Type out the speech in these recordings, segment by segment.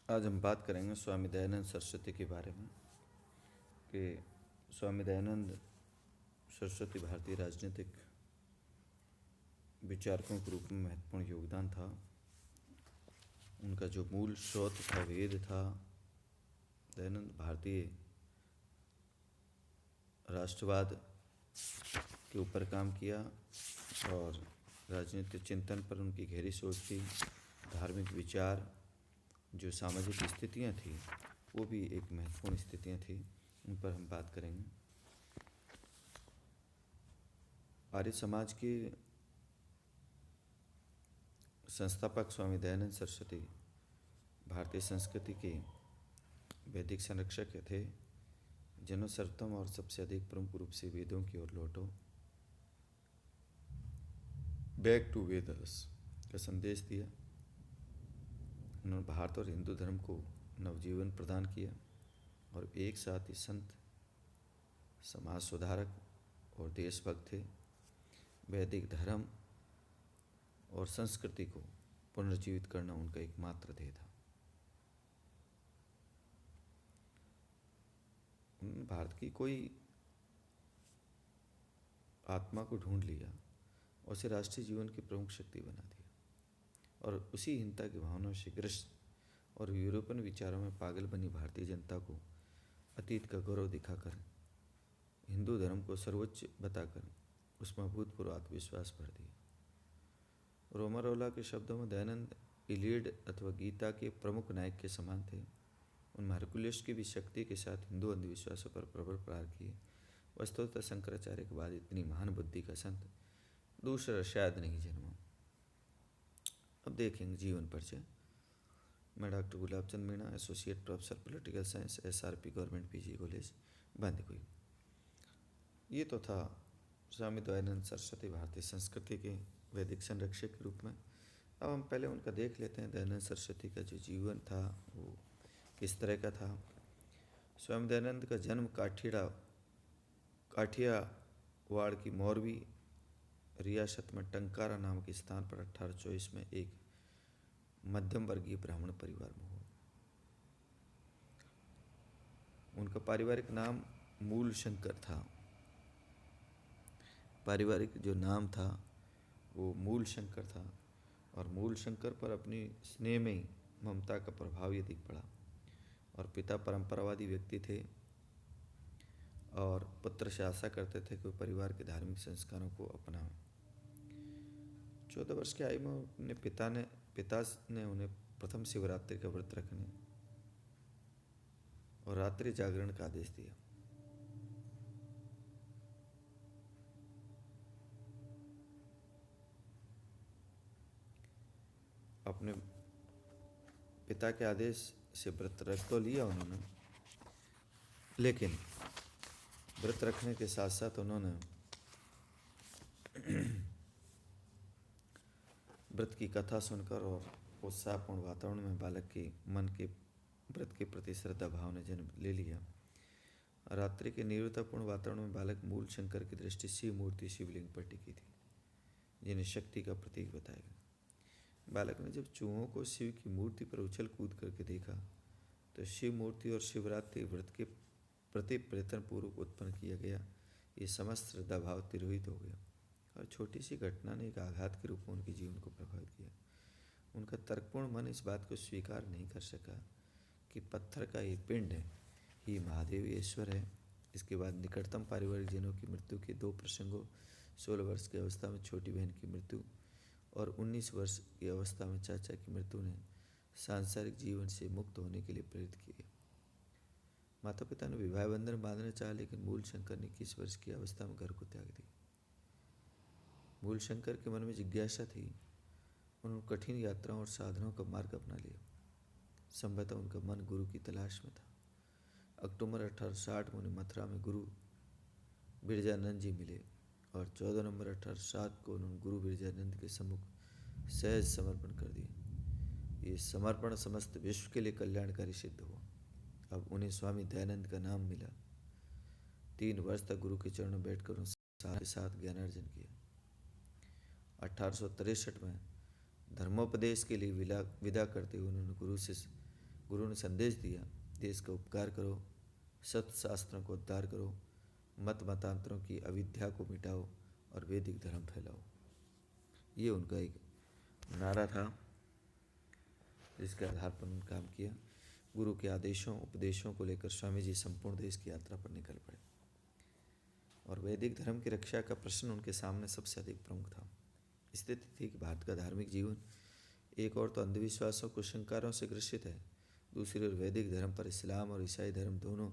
आज हम बात करेंगे स्वामी दयानंद सरस्वती के बारे में कि स्वामी दयानंद सरस्वती भारतीय राजनीतिक विचारकों के रूप में महत्वपूर्ण योगदान था। उनका जो मूल स्रोत था वेद था। दयानंद भारतीय राष्ट्रवाद के ऊपर काम किया और राजनीतिक चिंतन पर उनकी गहरी सोच थी। धार्मिक विचार, जो सामाजिक स्थितियाँ थी, वो भी एक महत्वपूर्ण स्थितियाँ थी, उन पर हम बात करेंगे। आर्य समाज के संस्थापक स्वामी दयानंद सरस्वती भारतीय संस्कृति के वैदिक संरक्षक थे, जिन्होंने सर्वोत्तम और सबसे अधिक प्रमुख रूप से वेदों की ओर लौटो, बैक टू वेदस का संदेश दिया। उन्होंने भारत और हिंदू धर्म को नवजीवन प्रदान किया और एक साथ ही संत, समाज सुधारक और देशभक्त थे। वैदिक धर्म और संस्कृति को पुनर्जीवित करना उनका एकमात्र ध्येय था। उन्होंने भारत की कोई आत्मा को ढूंढ लिया और उसे राष्ट्रीय जीवन की प्रमुख शक्ति बना दिया और उसी हिंसा की भावनाओं से ग्रस्त और यूरोपियन विचारों में पागल बनी भारतीय जनता को अतीत का गौरव दिखाकर, हिंदू धर्म को सर्वोच्च बताकर उसमें अभूतपूर्व आत्मविश्वास भर दिया। रोमारोला के शब्दों में दयानंद इलियड अथवा गीता के प्रमुख नायक के समान थे। उन हरकुलिस की भी शक्ति के साथ हिंदू अंधविश्वासों पर प्रबल प्रहार किए। वस्तुतः शंकराचार्य के बाद इतनी महान बुद्धि का संत दूसरा शायद नहीं जन्मा। अब देखेंगे जीवन परिचय। मैं doctor Gulabchand Meena, associate professor political science, SRP government PG college Bandikui. ये तो था स्वामी दयानंद सरस्वती भारतीय संस्कृति के वैदिक संरक्षक के रूप में। अब हम पहले उनका देख लेते हैं। दयानंद सरस्वती का जो जीवन था वो किस तरह का था। स्वामी दयानंद का जन्म काठियावाड़ की मोरवी रियासत में टंकारा नाम के स्थान पर 1824 में एक मध्यम वर्गीय ब्राह्मण परिवार में हुआ। उनका पारिवारिक नाम मूल शंकर था। पारिवारिक जो नाम था वो मूल शंकर था और मूल शंकर पर अपनी स्नेह में ही ममता का प्रभाव ही अधिक पड़ा। और पिता परंपरावादी व्यक्ति थे और पुत्र से आशा करते थे कि वो परिवार के धार्मिक संस्कारों को अपनाएं। 14 वर्ष की आयु में अपने पिता ने उन्हें प्रथम शिवरात्रि का व्रत रखने और रात्रि जागरण का आदेश दिया। अपने पिता के आदेश से व्रत रख तो लिया उन्होंने, लेकिन व्रत रखने के साथ साथ उन्होंने व्रत की कथा सुनकर और उत्साहपूर्ण वातावरण में बालक के मन के व्रत के प्रति श्रद्धा भाव ने जन्म ले लिया। रात्रि के निरवतापूर्ण वातावरण में बालक मूल शंकर की दृष्टि शिव मूर्ति शिवलिंग पर टिकी थी, जिन्हें शक्ति का प्रतीक बताया गया। बालक ने जब चूहों को शिव की मूर्ति पर उछल कूद करके देखा तो शिव मूर्ति और शिवरात्रि व्रत के प्रति प्रयत्न पूर्वक उत्पन्न किया गया ये समस्त श्रद्धा भाव तिरोहित हो गया और छोटी सी घटना ने एक आघात के रूप में उनके जीवन को प्रभावित किया। उनका तर्कपूर्ण मन इस बात को स्वीकार नहीं कर सका कि पत्थर का ये पिंड ही महादेव ईश्वर है। इसके बाद निकटतम पारिवारिक जनों की मृत्यु के 2 प्रसंगों, 16 वर्ष की अवस्था में छोटी बहन की मृत्यु और 19 वर्ष की अवस्था में चाचा की मृत्यु ने सांसारिक जीवन से मुक्त होने के लिए प्रेरित किया। माता पिता ने विवाह बंधन बांधना चाहा, लेकिन मूल शंकर ने 21 वर्ष की अवस्था में घर को त्याग दिया। मूल शंकर के मन में जिज्ञासा थी। उन्होंने कठिन यात्राओं और साधनों का मार्ग अपना लिया। संभवतः उनका मन गुरु की तलाश में था। अक्टूबर 1860 में उन्हें मथुरा में गुरु बिरजानंद जी मिले और 14 नवंबर 1860 को उन्होंने गुरु बिरजानंद के सम्मुख सहज समर्पण कर दिया। ये समर्पण समस्त विश्व के लिए कल्याणकारी सिद्ध हुआ। अब उन्हें स्वामी दयानंद का नाम मिला। 3 वर्ष तक गुरु के चरणों में बैठकर उन्होंने के साथ ज्ञानार्जन किया। 1863 में धर्मोपदेश के लिए विदा करते हुए उन्होंने गुरु से गुरु ने संदेश दिया, देश का उपकार करो, सत्य शास्त्रों को उद्धार करो, मत मतांतरों की अविद्या को मिटाओ और वैदिक धर्म फैलाओ। ये उनका एक नारा था जिसके आधार पर उन्होंने काम किया। गुरु के आदेशों उपदेशों को लेकर स्वामी जी संपूर्ण देश की यात्रा पर निकल पड़े और वैदिक धर्म की रक्षा का प्रश्न उनके सामने सबसे अधिक प्रमुख था। स्थिति थी कि भारत का धार्मिक जीवन एक और तो अंधविश्वासों कुसंस्कारों से ग्रसित है, दूसरी ओर वैदिक धर्म पर इस्लाम और ईसाई धर्म दोनों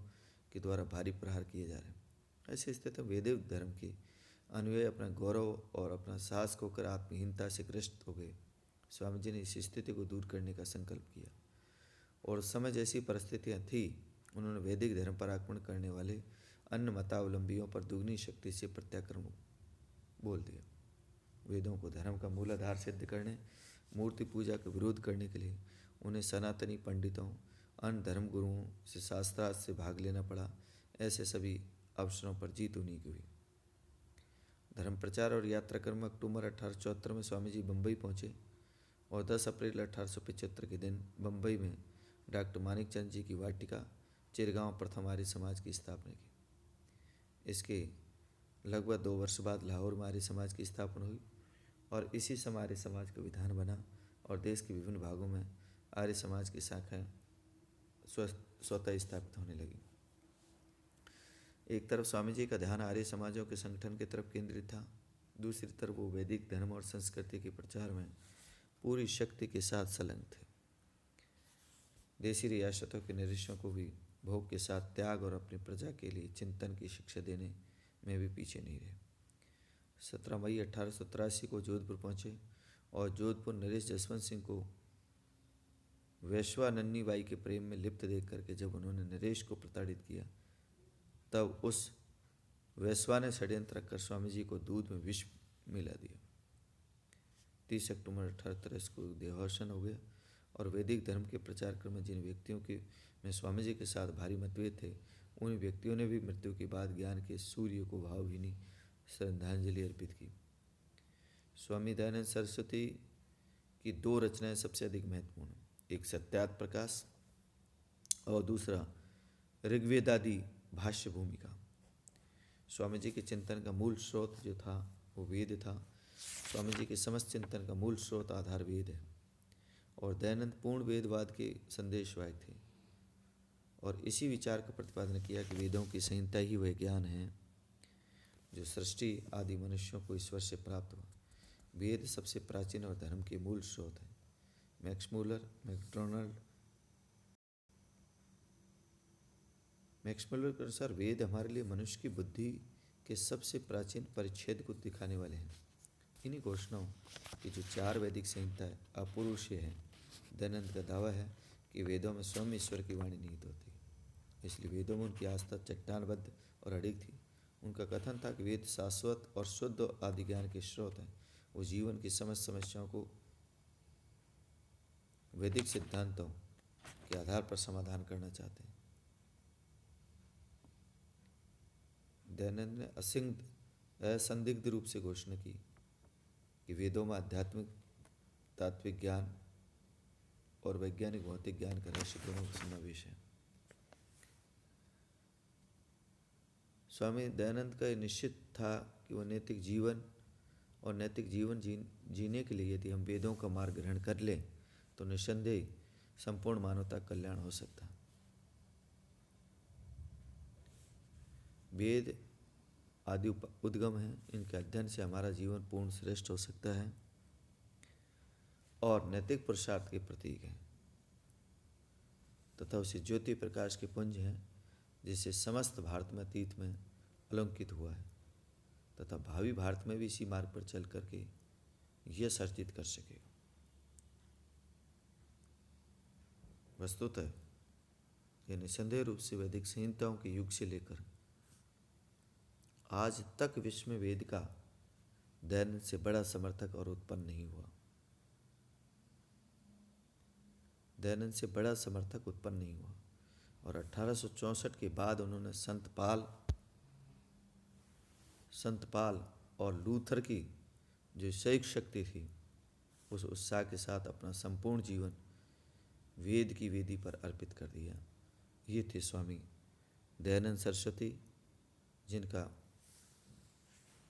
के द्वारा भारी प्रहार किए जा रहे हैं। ऐसी स्थिति में वैदिक धर्म के अनुयायी अपना गौरव और अपना साहस खोकर आत्महीनता से ग्रस्त हो गए। स्वामी जी ने इस स्थिति को दूर करने का संकल्प किया और उस समय जैसी परिस्थितियाँ थी, उन्होंने वैदिक धर्म पर आक्रमण करने वाले अन्य मतावलंबियों पर दुगनी शक्ति से प्रत्याक्रमण बोल दिया। वेदों को धर्म का मूल आधार सिद्ध करने, मूर्ति पूजा का विरोध करने के लिए उन्हें सनातनी पंडितों, अन्य धर्म गुरुओं से शास्त्रार्थ से भाग लेना पड़ा। ऐसे सभी अवसरों पर जीत उन्हीं की हुई। धर्म प्रचार और यात्रा क्रम में अक्टूबर 1874 में स्वामी जी बम्बई पहुँचे और 10 अप्रैल 1875 के दिन बम्बई में डॉक्टर मानिकचंद जी की वाटिका चिरगांव प्रथम आर्य समाज की स्थापना की। इसके लगभग 2 वर्ष बाद लाहौर में आर्य समाज की स्थापना हुई और इसी समय आर्य समाज का विधान बना और देश के विभिन्न भागों में आर्य समाज की शाखाएं स्वतः स्थापित होने लगी। एक तरफ स्वामी जी का ध्यान आर्य समाजों के संगठन की तरफ केंद्रित था, दूसरी तरफ वो वैदिक धर्म और संस्कृति के प्रचार में पूरी शक्ति के साथ संलग्न थे। देशी रियासतों के नरेशों को भी भोग के साथ त्याग और अपनी प्रजा के लिए चिंतन की शिक्षा देने में भी पीछे नहीं रहे। 17 मई 1883 को जोधपुर पहुँचे और जोधपुर नरेश जसवंत सिंह को वैश्वा नन्नी बाई के प्रेम में लिप्त देख करके जब उन्होंने नरेश को प्रताड़ित किया, तब उस वैश्वा ने षड्यंत्र कर स्वामी जी को दूध में विष मिला दिया। 30 अक्टूबर 1883 को देहावसान हो गया और वैदिक धर्म के प्रचार क्रम में जिन व्यक्तियों के में स्वामी जी के साथ भारी मतभेद थे, उन व्यक्तियों ने भी मृत्यु के बाद ज्ञान के सूर्य को भावभीनी श्रद्धांजलि अर्पित की। स्वामी दयानंद सरस्वती की 2 रचनाएं सबसे अधिक महत्वपूर्ण, एक सत्यार्थ प्रकाश और दूसरा ऋग्वेदादि भाष्य भूमिका। स्वामी जी के चिंतन का मूल स्रोत जो था वो वेद था। स्वामी जी के समस्त चिंतन का मूल स्रोत आधार वेद है और दयानंद पूर्ण वेदवाद के संदेशवाहक थे और इसी विचार का प्रतिपादन किया कि वेदों की संहिता ही वह ज्ञान है जो सृष्टि आदि मनुष्यों को ईश्वर से प्राप्त हुआ। वेद सबसे प्राचीन और धर्म के मूल स्रोत है। मैक्समुलर के अनुसार वेद हमारे लिए मनुष्य की बुद्धि के सबसे प्राचीन परिच्छेद को दिखाने वाले हैं। इन्हीं घोषणाओं की जो 4 वैदिक संहिताएं अपुरुषीय है। दयानंद का दावा है कि वेदों में स्वयं ईश्वर की वाणी निहित होती है, इसलिए वेदों में उनकी आस्था चट्टानबद्ध और अडिग थी। उनका कथन था कि वेद शाश्वत और शुद्ध आदि ज्ञान के स्रोत हैं। वो जीवन की समस्त समस्याओं को वैदिक सिद्धांतों के आधार पर समाधान करना चाहते हैं। दयानंद ने असंदिग्ध रूप से घोषणा की कि वेदों में आध्यात्मिक तात्विक ज्ञान और वैज्ञानिक भौतिक ज्ञान का रहस्य दोनों का समावेश है। स्वामी दयानंद का यह निश्चित था कि वह नैतिक जीवन जीने के लिए यदि हम वेदों का मार्ग ग्रहण कर लें तो निस्संदेह संपूर्ण मानवता का कल्याण हो सकता है। वेद आदि उद्गम हैं, इनके अध्ययन से हमारा जीवन पूर्ण श्रेष्ठ हो सकता है और नैतिक पुरुषार्थ के प्रतीक हैं तथा उसे ज्योति प्रकाश के पुंज हैं जिससे समस्त भारत में अतीत में अलंकित हुआ है तथा भावी भारत में भी इसी मार्ग पर चल करके यश अर्जित कर सकेगा। वस्तुतः यह निसंदेह रूप से वैदिक संहिताओं के युग से लेकर आज तक विश्व में वेद का दयानंद से बड़ा समर्थक और उत्पन्न नहीं हुआ। दयानंद से बड़ा समर्थक उत्पन्न नहीं हुआ और 1864 के बाद उन्होंने संत पाल और लूथर की जो ईसाई शक्ति थी उस उत्साह के साथ अपना संपूर्ण जीवन वेद की वेदी पर अर्पित कर दिया। ये थे स्वामी दयानंद सरस्वती, जिनका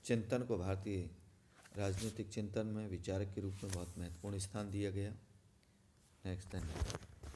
चिंतन को भारतीय राजनीतिक चिंतन में विचारक के रूप में बहुत महत्वपूर्ण स्थान दिया गया। नेक्स्ट धन्यवाद।